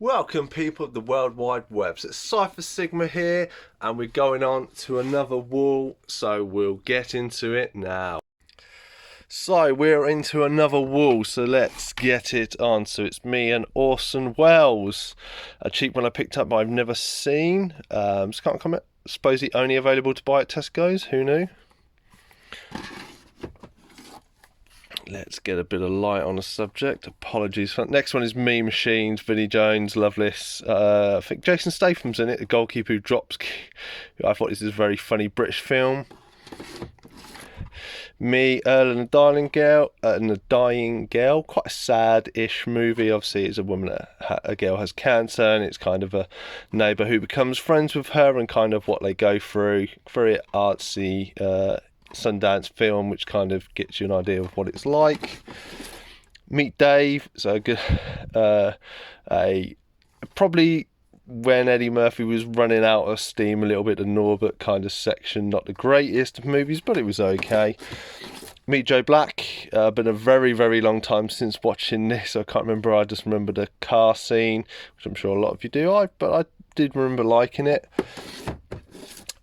Welcome people of the World Wide Web. So it's Cypher Sigma here and we're going on to another wall, so we'll get into it now. So we're into another wall, so let's get it on. So it's me and Orson Welles. A cheap one I picked up but I've never seen. Just can't comment. Supposedly only available to buy at Tesco's, who knew? Let's get a bit of light on the subject. Apologies. Next one is Meme Machines, Vinnie Jones, Loveless. I think Jason Statham's in it, the goalkeeper who drops. I thought this is a very funny British film. Me, Earl and the Dying Girl. Quite a sad-ish movie. Obviously, it's a woman, a girl has cancer, and it's kind of a neighbour who becomes friends with her and kind of what they go through. Very artsy. Sundance film, which kind of gets you an idea of what it's like. Meet Dave. So good. Probably when Eddie Murphy was running out of steam a little bit, the Norbert kind of section. Not the greatest of movies, but it was okay. Meet Joe Black. Been a very, very long time since watching this. I can't remember. I just remember the car scene, which I'm sure a lot of you do. But I did remember liking it.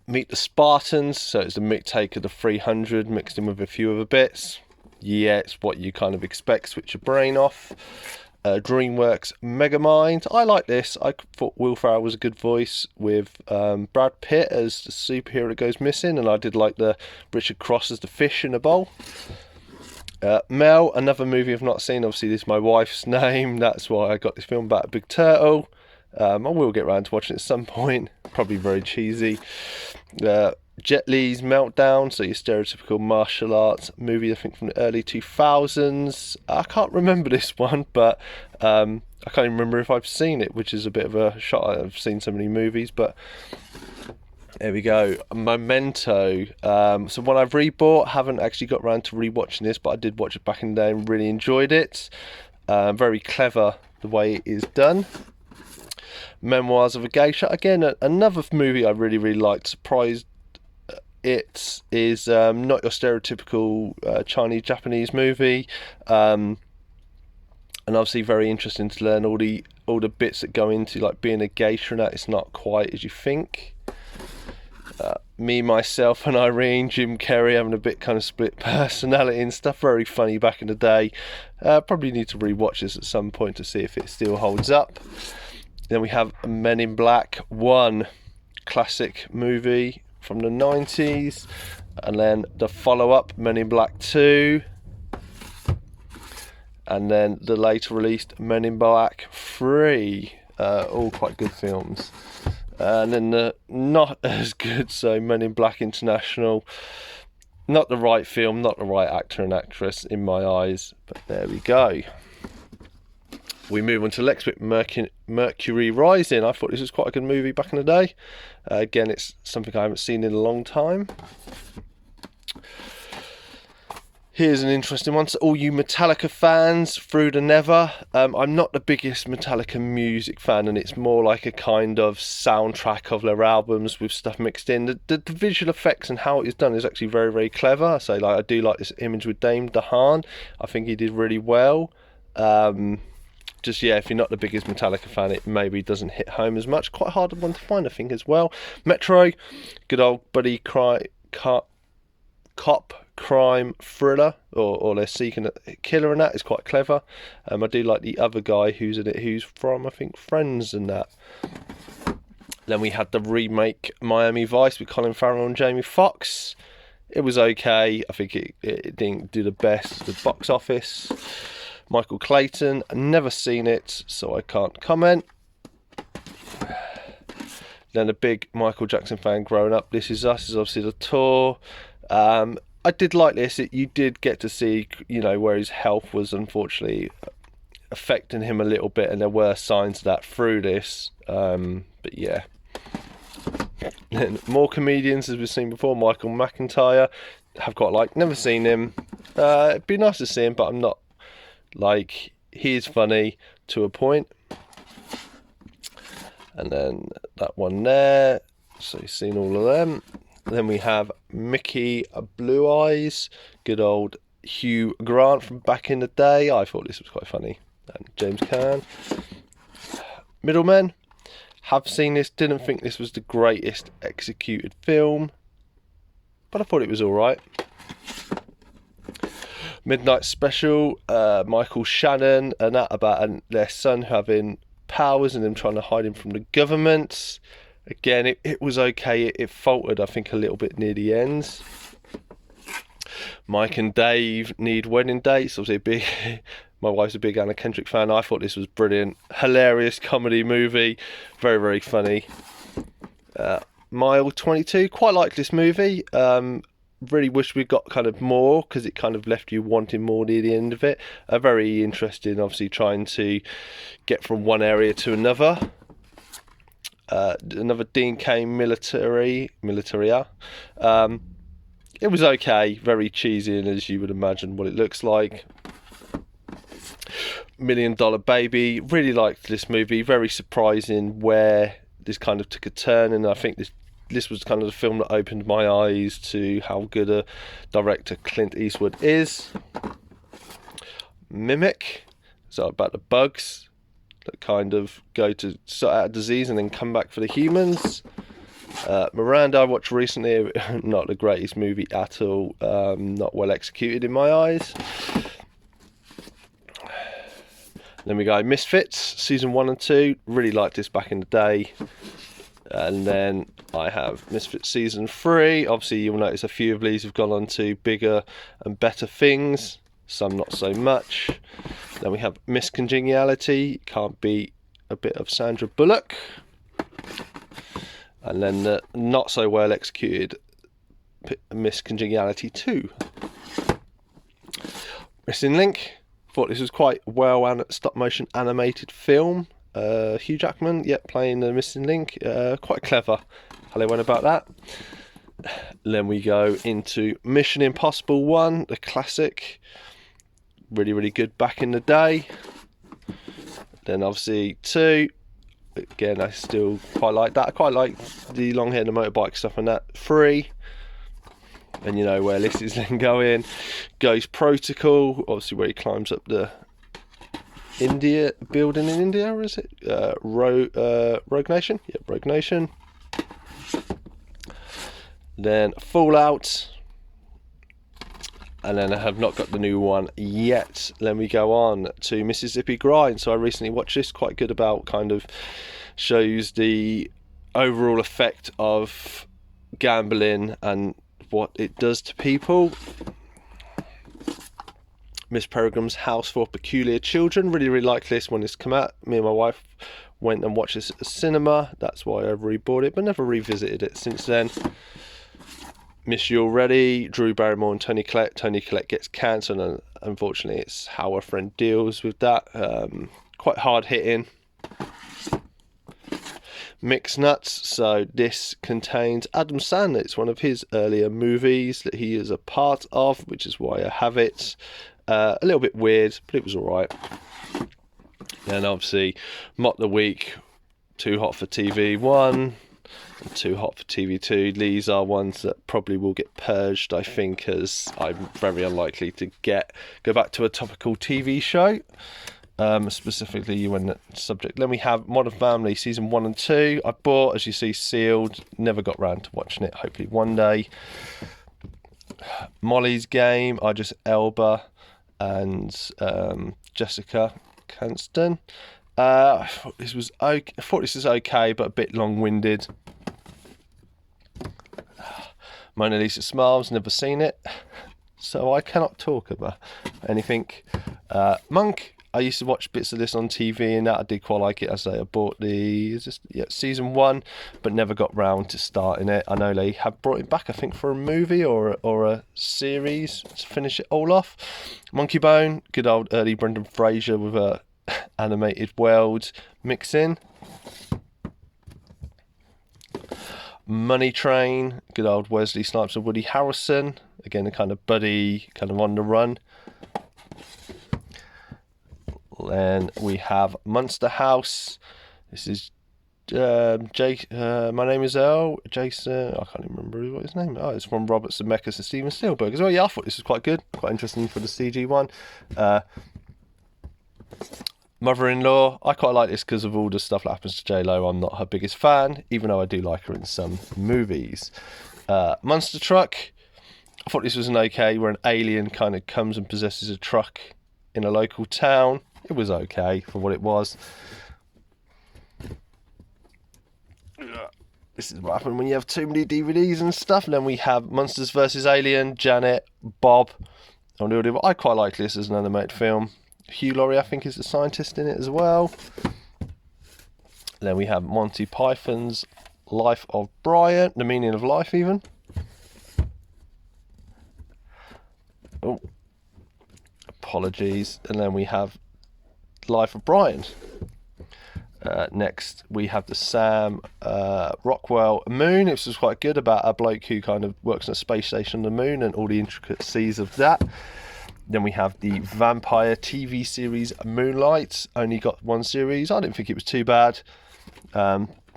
Meet the Spartans, so it's the Mick Taker, the 300 mixed in with a few other bits. Yeah, it's what you kind of expect, switch your brain off. DreamWorks Megamind. I like this. I thought Will Ferrell was a good voice with Brad Pitt as the superhero that goes missing, and I did like the Richard Cross as the fish in a bowl. Mel, another movie I've not seen. Obviously, this is my wife's name. That's why I got this film about a big turtle. I will get around to watching it at some point. Probably very cheesy. Jet Li's Meltdown, so your stereotypical martial arts movie, I think from the early 2000s. I can't remember this one, but I can't even remember if I've seen it, which is a bit of a shock. I've seen so many movies, but there we go. Memento. So one I've rebought, haven't actually got around to rewatching this, but I did watch it back in the day and really enjoyed it. Very clever the way it is done. Memoirs of a Geisha, again another movie I really liked. Surprised it is not your stereotypical Chinese Japanese movie, and obviously very interesting to learn all the bits that go into like being a geisha and that. It's not quite as you think. Me, Myself and Irene, Jim Carrey having a bit kind of split personality and stuff. Very funny back in the day. Probably need to rewatch this at some point to see if it still holds up. Then we have Men in Black 1, classic movie from the 90s. And then the follow-up, Men in Black 2. And then the later released Men in Black 3. All quite good films. And then the not as good, so Men in Black International. Not the right film, not the right actor and actress in my eyes. But there we go. We move on to next week, Mercury Rising. I thought this was quite a good movie back in the day. Again, it's something I haven't seen in a long time. Here's an interesting one. So all you Metallica fans, Through the Never. I'm not the biggest Metallica music fan, and it's more like a kind of soundtrack of their albums with stuff mixed in. The visual effects and how it is done is actually very, very clever. So I do like this image with Dame DeHaan. I think he did really well. Just, yeah, if you're not the biggest Metallica fan, it maybe doesn't hit home as much. Quite a hard one to find, I think, as well. Metro, good old buddy cop crime thriller, or they're seeking a killer, and that is quite clever. I do like the other guy who's in it, who's from, I think, Friends and that. Then we had the remake Miami Vice with Colin Farrell and Jamie Foxx. It was okay. I think it didn't do the best at the box office. Michael Clayton, never seen it, so I can't comment. Then a big Michael Jackson fan growing up. This Is Us is obviously the tour. I did like this. You did get to see, where his health was unfortunately affecting him a little bit, and there were signs of that through this. But yeah. Then more comedians, as we've seen before. Michael McIntyre, have quite liked. Never seen him. It'd be nice to see him, but I'm not. Like, he is funny to a point. And then that one there. So you've seen all of them. Then we have Mickey Blue Eyes. Good old Hugh Grant from back in the day. I thought this was quite funny. And James Caan. Middlemen, have seen this, didn't think this was the greatest executed film, but I thought it was alright. Midnight Special, Michael Shannon and that about their son having powers and them trying to hide him from the government. Again, it was okay. It faltered, I think, a little bit near the end. Mike and Dave Need Wedding Dates. Obviously, my wife's a big Anna Kendrick fan. I thought this was brilliant. Hilarious comedy movie. Very, very funny. Mile 22. Quite liked this movie. Really wish we got kind of more, because it kind of left you wanting more near the end of it. Very interesting, obviously, trying to get from one area to another. Another Dean Cain Militaria. It was okay, very cheesy, and as you would imagine what it looks like. $1 Million Baby, really liked this movie. Very surprising where this kind of took a turn, and I think this was kind of the film that opened my eyes to how good a director Clint Eastwood is. Mimic, so about the bugs that kind of go to sort out a disease and then come back for the humans. Miranda, I watched recently, not the greatest movie at all, not well executed in my eyes. Then we go Misfits, season 1 and 2, really liked this back in the day. And then I have Misfits season 3, obviously you'll notice a few of these have gone on to bigger and better things, some not so much. Then we have Miss Congeniality, can't beat a bit of Sandra Bullock. And then the not so well executed Miss Congeniality 2. Missing Link, thought this was quite well stop motion animated film. Hugh Jackman, playing the Missing Link, quite clever how they went about that. Then we go into Mission Impossible 1, the classic, really, really good back in the day. Then obviously 2, again, I still quite like that. I quite like the long hair and the motorbike stuff and that. 3, and you know where this is then going. Ghost Protocol, obviously where he climbs up the India building in India, or is it? Rogue Nation? Yeah, Rogue Nation. Then Fallout. And then I have not got the new one yet. Then we go on to Mississippi Grind. So I recently watched this, quite good about kind of shows the overall effect of gambling and what it does to people. Miss Peregrine's House for Peculiar Children. Really, really liked this when this came out. Me and my wife went and watched this at the cinema. That's why I rebought it, but never revisited it since then. Miss You Already, Drew Barrymore and Toni Collette. Toni Collette gets cancer, and unfortunately it's how her friend deals with that. Quite hard hitting. Mixed Nuts, so this contains Adam Sandler. It's one of his earlier movies that he is a part of, which is why I have it. A little bit weird, but it was alright. And obviously Mock the Week, Too Hot for TV 1, and Too Hot for TV 2. These are ones that probably will get purged, I think, as I'm very unlikely to go back to a topical TV show. Specifically when the subject. Then we have Modern Family season 1 and 2. I bought, as you see, sealed. Never got round to watching it. Hopefully one day. Molly's Game, Idris Elba and Jessica Chastain. I thought this was okay. I thought this was okay, but a bit long-winded. Mona Lisa Smiles, never seen it, so I cannot talk about anything. Monk, I used to watch bits of this on TV, and that I did quite like it. As I bought season 1, but never got round to starting it. I know they have brought it back, I think, for a movie or a series to finish it all off. Monkey Bone, good old early Brendan Fraser with a animated world mix in. Money Train, good old Wesley Snipes and Woody Harrelson, again a kind of buddy, kind of on the run. Then we have Monster House. This is My Name is Earl, Jason, I can't even remember what his name is. Oh, it's from Robert Zemeckis and Steven Spielberg as well. Yeah, I thought this was quite good, quite interesting for the CG one. Mother-in-Law, I quite like this because of all the stuff that happens to J-Lo. I'm not her biggest fan, even though I do like her in some movies. Monster Truck, I thought this was an okay, where an alien kind of comes and possesses a truck in a local town. It was okay for what it was. This is what happened when you have too many DVDs and stuff. And then we have Monsters vs. Alien, Janet, Bob. I quite like this as an animated film. Hugh Laurie, I think, is the scientist in it as well. Then we have Monty Python's Life of Brian, The Meaning of Life even. Oh, apologies. And then we have Life of Brian. Next, we have the Sam Rockwell Moon. This was quite good, about a bloke who kind of works on a space station on the moon and all the intricacies of that. Then we have the vampire TV series Moonlight. Only got one series. I didn't think it was too bad.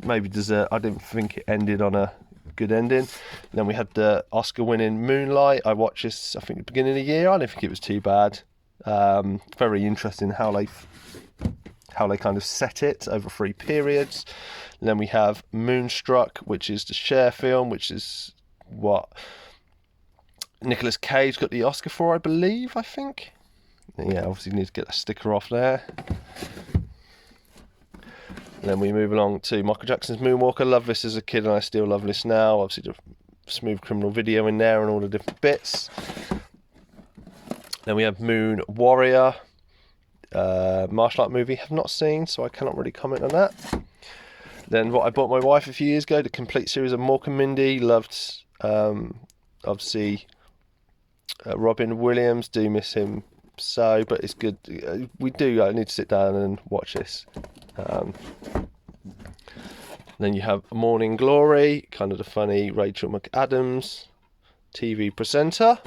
Maybe dessert. I didn't think it ended on a good ending. Then we had the Oscar-winning Moonlight. I watched this, I think, at the beginning of the year. I didn't think it was too bad. Very interesting how they kind of set it over 3 periods. And then we have Moonstruck, which is the Cher film, which is what Nicolas Cage got the Oscar for, I believe, I think. Yeah, obviously need to get a sticker off there. And then we move along to Michael Jackson's Moonwalker. Love this as a kid and I still love this now. Obviously the Smooth Criminal video in there and all the different bits. Then we have Moon Warrior. Martial art movie, have not seen, so I cannot really comment on that. Then what I bought my wife a few years ago, the complete series of Mork and Mindy. Loved, obviously, Robin Williams. Do miss him so, but it's good. I need to sit down and watch this. Then you have Morning Glory, kind of the funny Rachel McAdams TV presenter.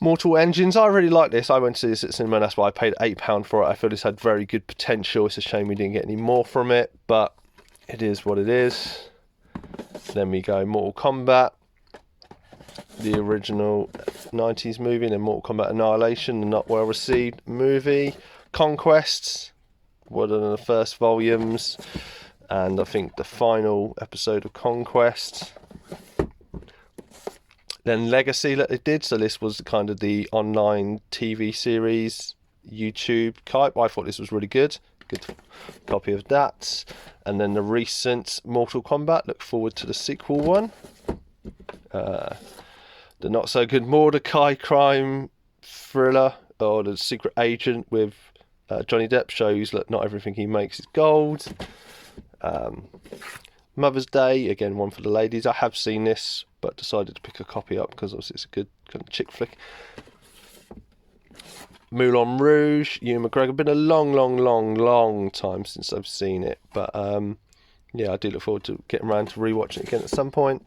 Mortal Engines, I really like this. I went to see this at cinema, and that's why I paid £8 for it. I feel this had very good potential. It's a shame we didn't get any more from it, but it is what it is. Then we go Mortal Kombat, the original 90s movie, and then Mortal Kombat Annihilation, the not well received movie. Conquests, one of the first volumes, and I think the final episode of Conquest. Then Legacy that they did, so this was kind of the online TV series, YouTube type. I thought this was really good. Good copy of that. And then the recent Mortal Kombat, look forward to the sequel one. The not so good Mordecai crime thriller, or the secret agent with Johnny Depp, shows that not everything he makes is gold. Mother's Day, again, one for the ladies. I have seen this, but decided to pick a copy up because obviously it's a good kind of chick flick. Moulin Rouge, Ewan McGregor. Been a long time since I've seen it, but yeah, I do look forward to getting around to rewatching it again at some point.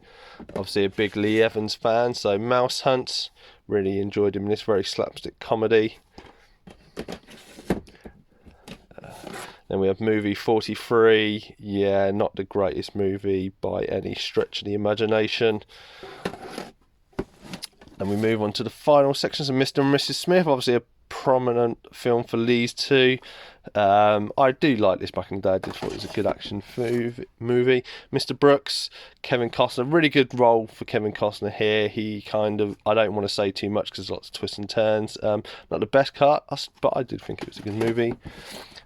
Obviously a big Lee Evans fan, so Mouse Hunt, really enjoyed him in this, very slapstick comedy. Then we have movie 43. Yeah, not the greatest movie by any stretch of the imagination. And we move on to the final sections of Mr. and Mrs. Smith. Obviously a prominent film for these two. I do like this back in the day. I did thought it was a good action movie. Mr. Brooks, Kevin Costner. Really good role for Kevin Costner here. He kind of, I don't want to say too much because there's lots of twists and turns. Not the best cut, but I did think it was a good movie.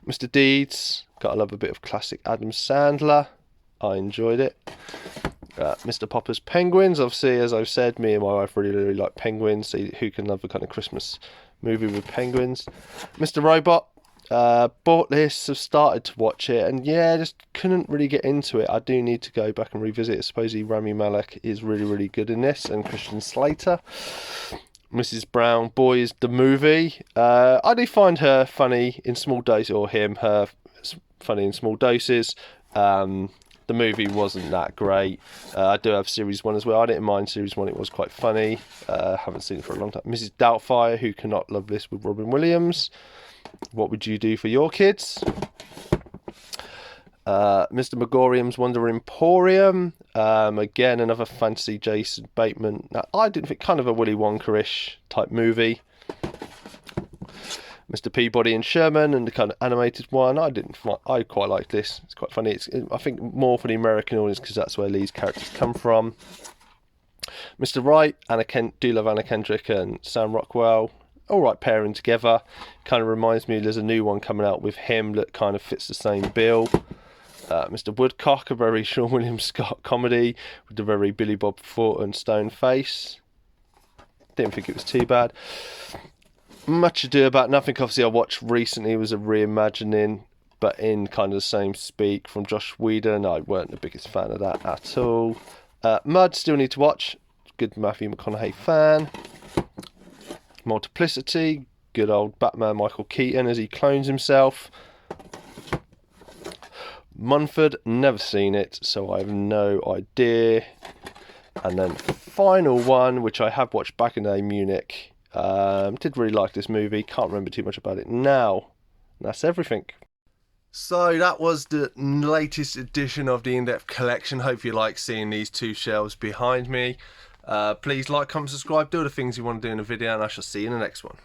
Mr. Deeds, gotta love a bit of classic Adam Sandler. I enjoyed it. Mr. Popper's Penguins, obviously, as I've said, me and my wife really like penguins. So who can love a kind of Christmas movie with penguins? Mr. Robot, bought this, have started to watch it, and yeah, just couldn't really get into it. I do need to go back and revisit it. Supposedly Rami Malek is really good in this, and Christian Slater. Mrs. Brown, Boys, the movie. I do find her funny in small doses, or her funny in small doses. The movie wasn't that great. I do have Series 1 as well. I didn't mind Series 1, it was quite funny. Haven't seen it for a long time. Mrs. Doubtfire, who cannot love this, with Robin Williams. What would you do for your kids? Mr. Megorium's Wonder Emporium. Again, another fantasy Jason Bateman. Now, I didn't think, kind of a Willy Wonka-ish type movie. Mr. Peabody and Sherman, and the kind of animated one. I quite like this. It's quite funny. I think more for the American audience because that's where Lee's characters come from. Mr. Right, do love Anna Kendrick and Sam Rockwell. All right, pairing together. Kind of reminds me there's a new one coming out with him that kind of fits the same bill. Mr. Woodcock, a very Sean William Scott comedy with the very Billy Bob Thornton stone face. Didn't think it was too bad. Much Ado About Nothing, obviously I watched recently, was a reimagining, but in kind of the same speak from Joss Whedon. I weren't the biggest fan of that at all. Mud, still need to watch. Good Matthew McConaughey fan. Multiplicity, good old Batman Michael Keaton as he clones himself. Munford, never seen it, so I have no idea. And then final one, which I have watched back in the day, Munich. Did really like this movie, can't remember too much about it now. And that's everything. So that was the latest edition of the In-Depth Collection. Hope you like seeing these two shelves behind me. Please like, comment, subscribe, do the things you want to do in a video, and I shall see you in the next one.